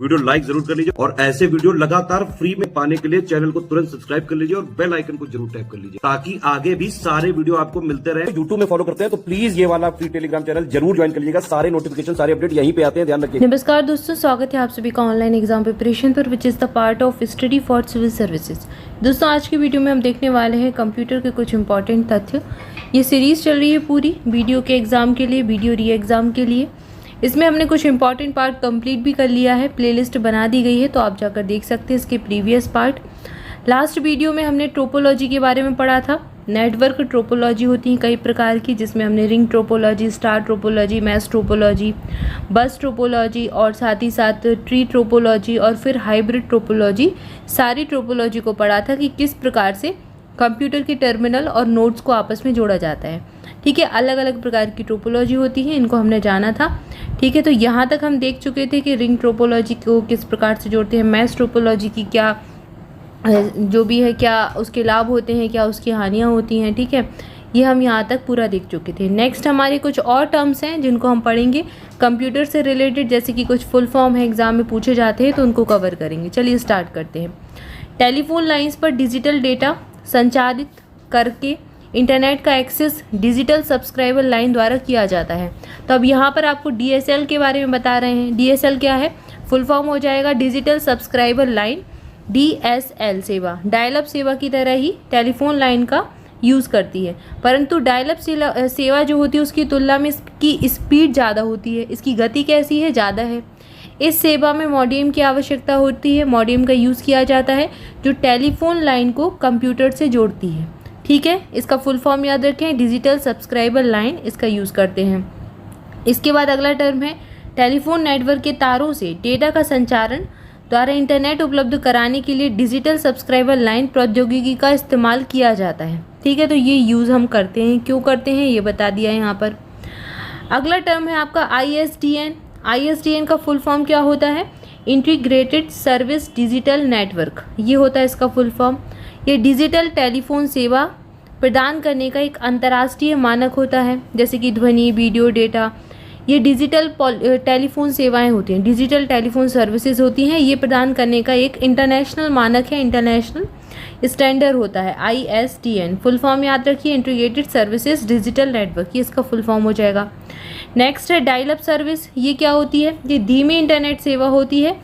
Video like जरूर कर लीजिए और ऐसे वीडियो लगातार फ्री में पाने के लिए चैनल को तुरंत सब्सक्राइब कर लीजिए और बेल आइकन को जरूर टैप कर लीजिए ताकि आगे भी सारे वीडियो आपको मिलते रहे। यूट्यूब में फॉलो करते हैं तो प्लीज ये वाला फ्री टेलीग्राम चैनल जरूर ज्वाइन कर लीजिएगा। सारे नोटिफिकेशन सारे अपडेट यहीं पे आते हैं, ध्यान रखिए। नमस्कार दोस्तों, स्वागत है आप सभी का ऑनलाइन एग्जाम प्रिपरेशन पर, which is the part of study for civil services. दोस्तों आज की वीडियो में हम देखने वाले हैं कंप्यूटर के कुछ इंपॉर्टेंट तथ्य। ये सीरीज चल रही है पूरी वीडियो के एग्जाम के लिए, वीडियो री एग्जाम के लिए। इसमें हमने कुछ इंपॉर्टेंट पार्ट कंप्लीट भी कर लिया है, प्लेलिस्ट बना दी गई है तो आप जाकर देख सकते हैं इसके प्रीवियस पार्ट। लास्ट वीडियो में हमने टोपोलॉजी के बारे में पढ़ा था। नेटवर्क टोपोलॉजी होती है कई प्रकार की, जिसमें हमने ring topology, star topology, mesh topology, बस टोपोलॉजी और साथ ही साथ ट्री टोपोलॉजी और फिर हाइब्रिड टोपोलॉजी, सारी टोपोलॉजी को पढ़ा था कि किस प्रकार से कंप्यूटर के टर्मिनल और नोड्स को आपस में जोड़ा जाता है। ठीक है, अलग अलग प्रकार की टोपोलॉजी होती है, इनको हमने जाना था। ठीक है, तो यहाँ तक हम देख चुके थे कि रिंग टोपोलॉजी को किस प्रकार से जोड़ते हैं, मैश टोपोलॉजी की क्या जो भी है, क्या उसके लाभ होते हैं, क्या उसकी हानियाँ होती हैं। ठीक है, ये हम यहाँ तक पूरा देख चुके थे। नेक्स्ट हमारे कुछ और टर्म्स हैं जिनको हम पढ़ेंगे कंप्यूटर से रिलेटेड, जैसे कि कुछ फुल फॉर्म है एग्जाम में पूछे जाते हैं तो उनको कवर करेंगे। चलिए स्टार्ट करते हैं। टेलीफोन लाइन्स पर डिजिटल डेटा संचारित करके इंटरनेट का एक्सेस डिजिटल सब्सक्राइबर लाइन द्वारा किया जाता है। तो अब यहाँ पर आपको DSL के बारे में बता रहे हैं। DSL क्या है? फुल फॉर्म हो जाएगा डिजिटल सब्सक्राइबर लाइन। DSL सेवा डायल अप सेवा की तरह ही टेलीफोन लाइन का यूज़ करती है, परंतु डायल अप सेवा जो होती है उसकी तुलना में इसकी स्पीड ज़्यादा होती है। इसकी गति कैसी है? ज़्यादा है। इस सेवा में मॉडेम की आवश्यकता होती है। मॉडेम का यूज़ किया जाता है जो टेलीफोन लाइन को कंप्यूटर से जोड़ती है। ठीक है, इसका फुल फॉर्म याद रखें, डिजिटल सब्सक्राइबर लाइन, इसका यूज़ करते हैं। इसके बाद अगला टर्म है टेलीफोन नेटवर्क के तारों से डेटा का संचारण द्वारा इंटरनेट उपलब्ध कराने के लिए डिजिटल सब्सक्राइबर लाइन प्रौद्योगिकी का इस्तेमाल किया जाता है। ठीक है, तो ये यूज़ हम करते हैं, क्यों करते हैं ये बता दिया है यहाँ पर। अगला टर्म है आपका ISDN। ISDN का फुल फॉर्म क्या होता है? इंटीग्रेटेड सर्विस डिजिटल नेटवर्क, ये होता है इसका फुल फॉर्म। ये डिजिटल टेलीफोन सेवा प्रदान करने का एक अंतर्राष्ट्रीय मानक होता है, जैसे कि ध्वनि, वीडियो, डेटा। ये डिजिटल टेलीफोन सेवाएं होती हैं, डिजिटल टेलीफोन सर्विसेज होती हैं। ये प्रदान करने का एक इंटरनेशनल मानक है, इंटरनेशनल स्टैंडर्ड होता है ISDN। फुल फॉर्म याद रखिए, इंटीग्रेटेड सर्विसेज डिजिटल नेटवर्क, ये इसका फुल फॉर्म हो जाएगा। नेक्स्ट है डायल अप सर्विस। ये क्या होती है? ये धीमी इंटरनेट सेवा होती है।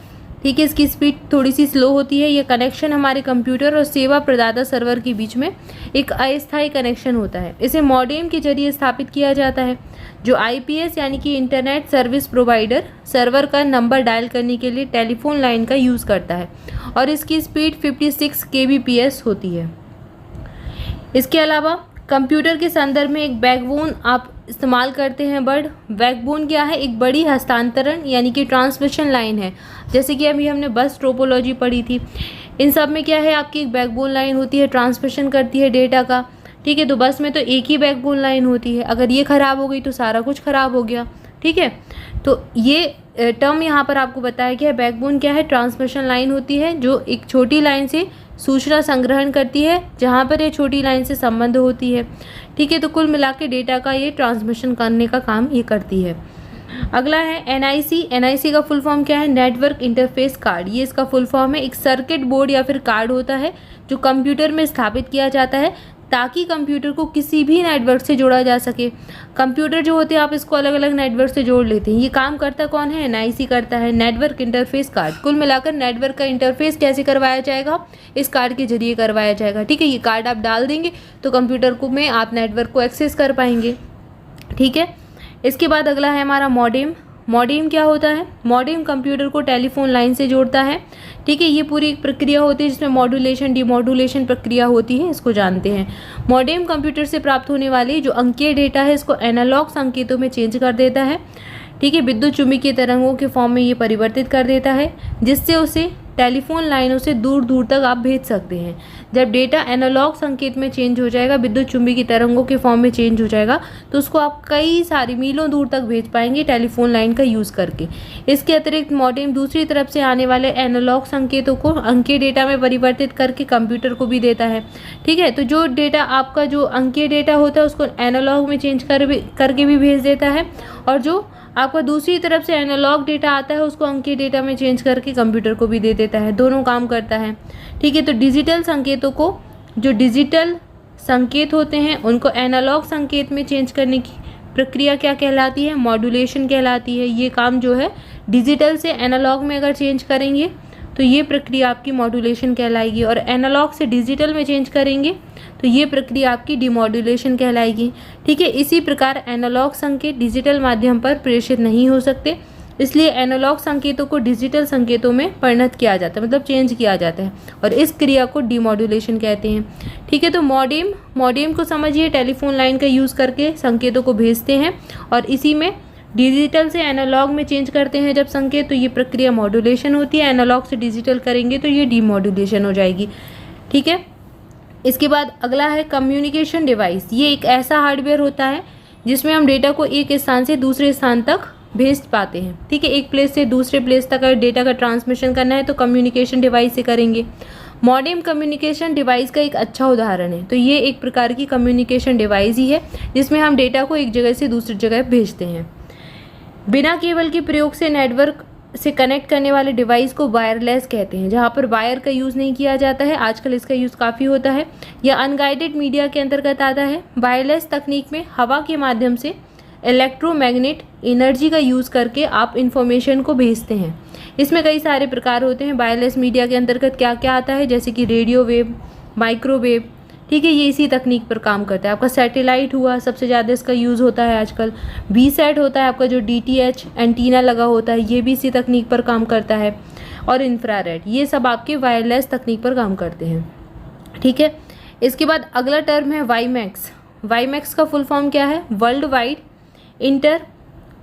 ठीक है, इसकी स्पीड थोड़ी सी स्लो होती है। ये कनेक्शन हमारे कंप्यूटर और सेवा प्रदाता सर्वर के बीच में एक अस्थायी कनेक्शन होता है। इसे मॉडेम के जरिए स्थापित किया जाता है, जो IPS यानी कि इंटरनेट सर्विस प्रोवाइडर सर्वर का नंबर डायल करने के लिए टेलीफोन लाइन का यूज़ करता है और इसकी स्पीड 56 kbps होती है। इसके अलावा कंप्यूटर के संदर्भ में एक बैकबोन आप इस्तेमाल करते हैं। बैकबोन क्या है? एक बड़ी हस्तांतरण यानी कि ट्रांसमिशन लाइन है। जैसे कि अभी हमने बस टोपोलॉजी पढ़ी थी, इन सब में क्या है, आपकी एक बैकबोन लाइन होती है, ट्रांसमिशन करती है डेटा का। ठीक है, तो बस में तो एक ही बैकबोन लाइन होती है, अगर ये ख़राब हो गई तो सारा कुछ ख़राब हो गया। ठीक है, तो ये टर्म यहाँ पर आपको बताया गया है। बैकबोन क्या है? ट्रांसमिशन लाइन होती है जो एक छोटी लाइन से सूचना संग्रहण करती है, जहाँ पर ये छोटी लाइन से संबंध होती है। ठीक है, तो कुल मिला के डेटा का ये ट्रांसमिशन करने का काम ये करती है। अगला है NIC। NIC का फुल फॉर्म क्या है? नेटवर्क इंटरफेस कार्ड, ये इसका फुल फॉर्म है। एक सर्किट बोर्ड या फिर कार्ड होता है जो कंप्यूटर में स्थापित किया जाता है ताकि कंप्यूटर को किसी भी नेटवर्क से जोड़ा जा सके। कंप्यूटर जो होते हैं आप इसको अलग अलग नेटवर्क से जोड़ लेते हैं। ये काम करता कौन है? NIC करता है, नेटवर्क इंटरफेस कार्ड। कुल मिलाकर नेटवर्क का इंटरफेस कैसे करवाया जाएगा? इस कार्ड के जरिए करवाया जाएगा। ठीक है, ये कार्ड आप डाल देंगे तो कंप्यूटर को में आप नेटवर्क को एक्सेस कर पाएंगे। ठीक है, इसके बाद अगला है हमारा मॉडेम। मॉडेम क्या होता है? मॉडेम कंप्यूटर को टेलीफोन लाइन से जोड़ता है। ठीक है, ये पूरी एक प्रक्रिया होती है जिसमें मॉड्यूलेशन डिमॉड्यूलेशन प्रक्रिया होती है, इसको जानते हैं। मॉडेम कंप्यूटर से प्राप्त होने वाली जो अंकीय डेटा है इसको एनालॉग संकेतों में चेंज कर देता है। ठीक है, विद्युत चुम्बकीय तरंगों के फॉर्म में ये परिवर्तित कर देता है, जिससे उसे टेलीफोन लाइनों से दूर दूर तक आप भेज सकते हैं। जब डेटा एनालॉग संकेत में चेंज हो जाएगा, विद्युत चुम्बकीय तरंगों के फॉर्म में चेंज हो जाएगा, तो उसको आप कई सारी मीलों दूर तक भेज पाएंगे टेलीफोन लाइन का यूज़ करके। इसके अतिरिक्त मॉडेम दूसरी तरफ से आने वाले एनालॉग संकेतों को अंकीय डेटा में परिवर्तित करके कंप्यूटर को भी देता है। ठीक है, तो जो डेटा आपका जो अंकीय डेटा होता है उसको एनालॉग में चेंज करके भी भेज देता है, और जो आपका दूसरी तरफ से एनालॉग डेटा आता है, उसको अंकीय डेटा में चेंज करके कंप्यूटर को भी दे देता है, दोनों काम करता है। ठीक है, तो डिजिटल संकेतों को, जो डिजिटल संकेत होते हैं उनको एनालॉग संकेत में चेंज करने की प्रक्रिया क्या कहलाती है? मॉड्यूलेशन कहलाती है। ये काम जो है डिजिटल से एनालॉग में अगर चेंज करेंगे तो ये प्रक्रिया आपकी मॉड्यूलेशन कहलाएगी, और एनालॉग से डिजिटल में चेंज करेंगे तो ये प्रक्रिया आपकी डिमॉड्यूलेशन कहलाएगी। ठीक है, इसी प्रकार एनालॉग संकेत डिजिटल माध्यम पर प्रेषित नहीं हो सकते, इसलिए एनालॉग संकेतों को डिजिटल संकेतों में परिणत किया जाता है, मतलब चेंज किया जाता है, और इस क्रिया को डिमॉड्यूलेशन कहते हैं। ठीक है, तो मॉडेम को समझिए, टेलीफोन लाइन का यूज़ करके संकेतों को भेजते हैं और इसी में डिजिटल से एनालॉग में चेंज करते हैं जब संकेत, तो ये प्रक्रिया मॉड्यूलेशन होती है। एनालॉग से डिजिटल करेंगे तो ये डिमॉड्यूलेशन हो जाएगी। ठीक है, इसके बाद अगला है कम्युनिकेशन डिवाइस। ये एक ऐसा हार्डवेयर होता है जिसमें हम डेटा को एक स्थान से दूसरे स्थान तक भेज पाते हैं। ठीक है, एक प्लेस से दूसरे प्लेस तक अगर डेटा का ट्रांसमिशन करना है तो कम्युनिकेशन डिवाइस से करेंगे। मॉडेम कम्युनिकेशन डिवाइस का एक अच्छा उदाहरण है। तो ये एक प्रकार की कम्युनिकेशन डिवाइस ही है जिसमें हम डेटा को एक जगह से दूसरी जगह भेजते हैं। बिना केबल के प्रयोग से नेटवर्क से कनेक्ट करने वाले डिवाइस को वायरलेस कहते हैं, जहाँ पर वायर का यूज़ नहीं किया जाता है। आजकल इसका यूज़ काफ़ी होता है। यह अनगाइडेड मीडिया के अंतर्गत आता है। वायरलेस तकनीक में हवा के माध्यम से इलेक्ट्रोमैग्नेट एनर्जी का यूज़ करके आप इंफॉर्मेशन को भेजते हैं। इसमें कई सारे प्रकार होते हैं। वायरलेस मीडिया के अंतर्गत क्या क्या आता है, जैसे कि रेडियो वेव, माइक्रोवेव। ठीक है, ये इसी तकनीक पर काम करता है। आपका सैटेलाइट हुआ, सबसे ज़्यादा इसका यूज़ होता है आजकल। वीसैट होता है आपका, जो DTH एंटीना लगा होता है, ये भी इसी तकनीक पर काम करता है। और इंफ्रारेड, ये सब आपके वायरलेस तकनीक पर काम करते हैं। ठीक है, इसके बाद अगला टर्म है वाईमैक्स। वाईमैक्स का फुल फॉर्म क्या है? World wide inter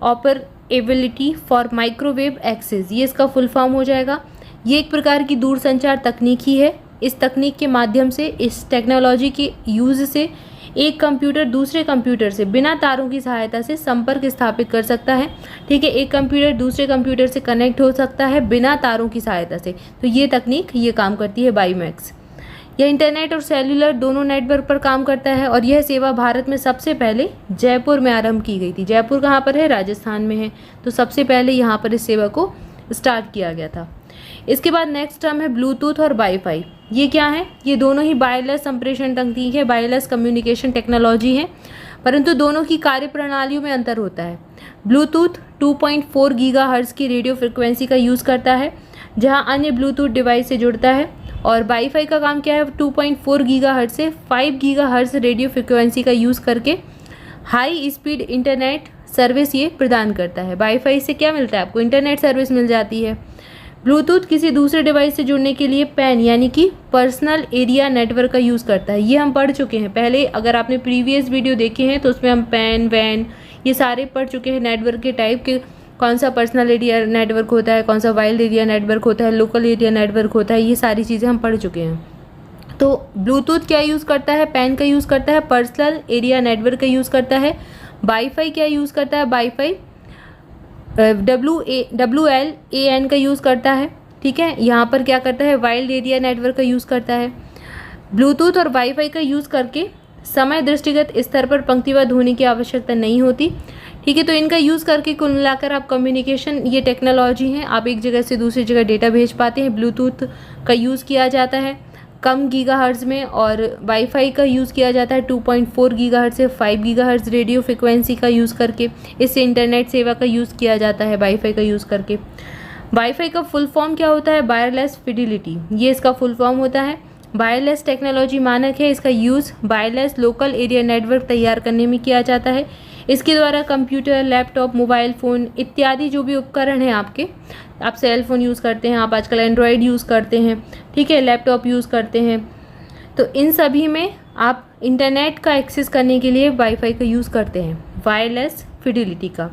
operability for microwave access, ये इसका फुल फॉर्म हो जाएगा। ये एक प्रकार की दूरसंचार तकनीक ही है। इस तकनीक के माध्यम से, इस टेक्नोलॉजी के यूज़ से एक कंप्यूटर दूसरे कंप्यूटर से बिना तारों की सहायता से संपर्क स्थापित कर सकता है। ठीक है, एक कंप्यूटर दूसरे कंप्यूटर से कनेक्ट हो सकता है बिना तारों की सहायता से। तो ये तकनीक ये काम करती है वाईमैक्स। यह इंटरनेट और सेल्युलर दोनों नेटवर्क पर काम करता है और यह सेवा भारत में सबसे पहले जयपुर में आरंभ की गई थी। जयपुर कहाँ पर है? राजस्थान में है। तो सबसे पहले यहाँ पर इस सेवा को स्टार्ट किया गया था। इसके बाद नेक्स्ट टर्म है ब्लूटूथ और वाईफाई। ये क्या है? ये दोनों ही वायरलेस संप्रेषण तकनीक है, वायरलेस कम्युनिकेशन टेक्नोलॉजी है, परंतु दोनों की कार्य प्रणालियों में अंतर होता है। ब्लूटूथ 2.4 गीगाहर्ट्ज़ की रेडियो फ्रिक्वेंसी का यूज़ करता है जहां अन्य ब्लूटूथ डिवाइस से जुड़ता है, और वाईफाई का काम क्या है? 2.4 गीगाहर्ट्ज़ से 5 गीगाहर्ट्ज़ रेडियो फ्रिक्वेंसी का यूज़ करके हाई स्पीड इंटरनेट सर्विस ये प्रदान करता है। वाईफाई से क्या मिलता है आपको? इंटरनेट सर्विस मिल जाती है। ब्लूटूथ किसी दूसरे डिवाइस से जुड़ने के लिए पैन यानी कि पर्सनल एरिया नेटवर्क का यूज़ करता है। ये हम पढ़ चुके हैं पहले, अगर आपने प्रीवियस वीडियो देखे हैं तो उसमें हम पैन वैन ये सारे पढ़ चुके हैं। नेटवर्क के टाइप के, कौन सा पर्सनल एरिया नेटवर्क होता है, कौन सा वाइल्ड एरिया नेटवर्क होता है, लोकल एरिया नेटवर्क होता है, ये सारी चीज़ें हम पढ़ चुके हैं। तो ब्लूटूथ क्या यूज़ करता है? पैन का यूज़ करता है, पर्सनल एरिया नेटवर्क का यूज़ करता है। वाईफाई क्या यूज़ करता है? वाईफाई WLAN का यूज़ करता है। ठीक है, यहाँ पर क्या करता है? वाइल्ड एरिया नेटवर्क का यूज़ करता है। ब्लूटूथ और वाईफाई का यूज़ करके समय दृष्टिगत स्तर पर पंक्तिबद्ध होने की आवश्यकता नहीं होती। ठीक है, तो इनका यूज़ करके कुल मिलाकर आप कम्युनिकेशन, ये टेक्नोलॉजी है, आप एक जगह से दूसरी जगह डेटा भेज पाते हैं। ब्लूटूथ का यूज़ किया जाता है कम गीगाहर्ट्ज़ में, और वाईफाई का यूज़ किया जाता है 2.4 गीगाहर्ट्ज़ से 5 गीगाहर्ट्ज़ रेडियो फ्रिक्वेंसी का यूज़ करके। इससे इंटरनेट सेवा का यूज़ किया जाता है वाईफाई का यूज़ करके। वाईफाई का फुल फॉर्म क्या होता है? वायरलेस फिडिलिटी, ये इसका फुल फॉर्म होता है। वायरलेस टेक्नोलॉजी मानक है, इसका use wireless local area network तैयार करने में किया जाता है। इसके द्वारा कंप्यूटर, लैपटॉप, मोबाइल फ़ोन इत्यादि जो भी उपकरण हैं आपके, आप सेल फ़ोन यूज़ करते हैं, आप आजकल एंड्रॉयड यूज़ करते हैं, ठीक है, लैपटॉप यूज़ करते हैं, तो इन सभी में आप इंटरनेट का एक्सेस करने के लिए वाईफाई का यूज़ करते हैं, वायरलेस फिडिलिटी का।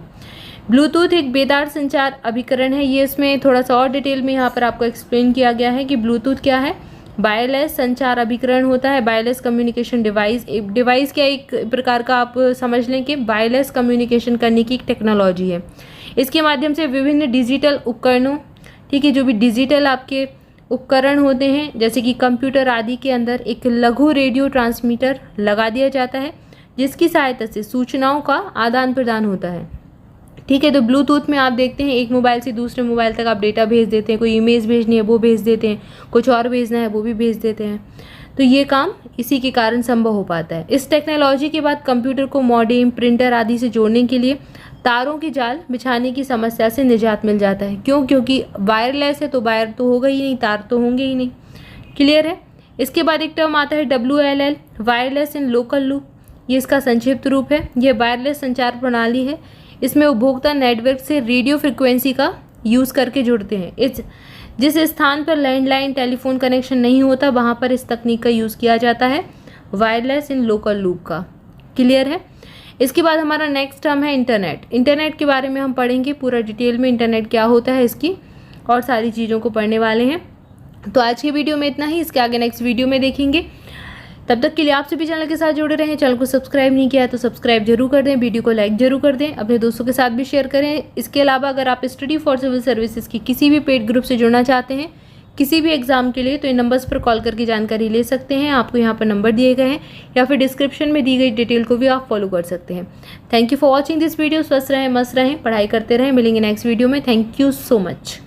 ब्लूटूथ एक बेदार संचार अभिकरण है। ये इसमें थोड़ा सा और डिटेल में यहाँ पर आपको एक्सप्लेन किया गया है कि ब्लूटूथ क्या है। वायरलेस संचार अभिकरण होता है, वायरलेस कम्युनिकेशन डिवाइस। डिवाइस क्या, एक प्रकार का आप समझ लें कि वायरलेस कम्युनिकेशन करने की एक टेक्नोलॉजी है। इसके माध्यम से विभिन्न डिजिटल उपकरणों, ठीक है, जो भी डिजिटल आपके उपकरण होते हैं जैसे कि कंप्यूटर आदि के अंदर एक लघु रेडियो ट्रांसमीटर लगा दिया जाता है जिसकी सहायता से सूचनाओं का आदान प्रदान होता है। ठीक है। तो ब्लूटूथ में आप देखते हैं एक मोबाइल से दूसरे मोबाइल तक आप डेटा भेज देते हैं, कोई इमेज भेजनी है वो भेज देते हैं, कुछ और भेजना है वो भी भेज देते हैं। तो ये काम इसी के कारण संभव हो पाता है। इस टेक्नोलॉजी के बाद कंप्यूटर को मॉडेम, प्रिंटर आदि से जोड़ने के लिए तारों की जाल बिछाने की समस्या से निजात मिल जाता है। क्यों? क्योंकि वायरलेस है तो वायर तो होगा ही नहीं, तार तो होंगे ही नहीं। क्लियर है। इसके बाद एक टर्म आता है WLL, wireless and local loop. ये इसका संक्षिप्त रूप है। यह वायरलेस संचार प्रणाली है। इसमें उपभोक्ता नेटवर्क से रेडियो फ्रिक्वेंसी का यूज़ करके जुड़ते हैं। जिस स्थान पर लैंडलाइन टेलीफोन कनेक्शन नहीं होता वहाँ पर इस तकनीक का यूज़ किया जाता है, वायरलेस इन लोकल लूप का। क्लियर है। इसके बाद हमारा नेक्स्ट टर्म है इंटरनेट। इंटरनेट के बारे में हम पढ़ेंगे पूरा डिटेल में, इंटरनेट क्या होता है इसकी और सारी चीज़ों को पढ़ने वाले हैं। तो आज की वीडियो में इतना ही, इसके आगे नेक्स्ट वीडियो में देखेंगे। तब तक के लिए आप सभी चैनल के साथ जुड़े रहें। चैनल को सब्सक्राइब नहीं किया है तो सब्सक्राइब जरूर कर दें, वीडियो को लाइक जरूर कर दें, अपने दोस्तों के साथ भी शेयर करें। इसके अलावा अगर आप स्टडी फॉर सिविल सर्विसेज की किसी भी पेड ग्रुप से जुड़ना चाहते हैं किसी भी एग्जाम के लिए, तो इन नंबर्स पर कॉल करके जानकारी ले सकते हैं। आपको यहाँ पर नंबर दिए गए हैं या फिर डिस्क्रिप्शन में दी गई डिटेल को भी आप फॉलो कर सकते हैं। Thank you for watching this video. स्वस्थ रहें, मस्त रहें, पढ़ाई करते रहें। मिलेंगे नेक्स्ट वीडियो में। Thank you so much.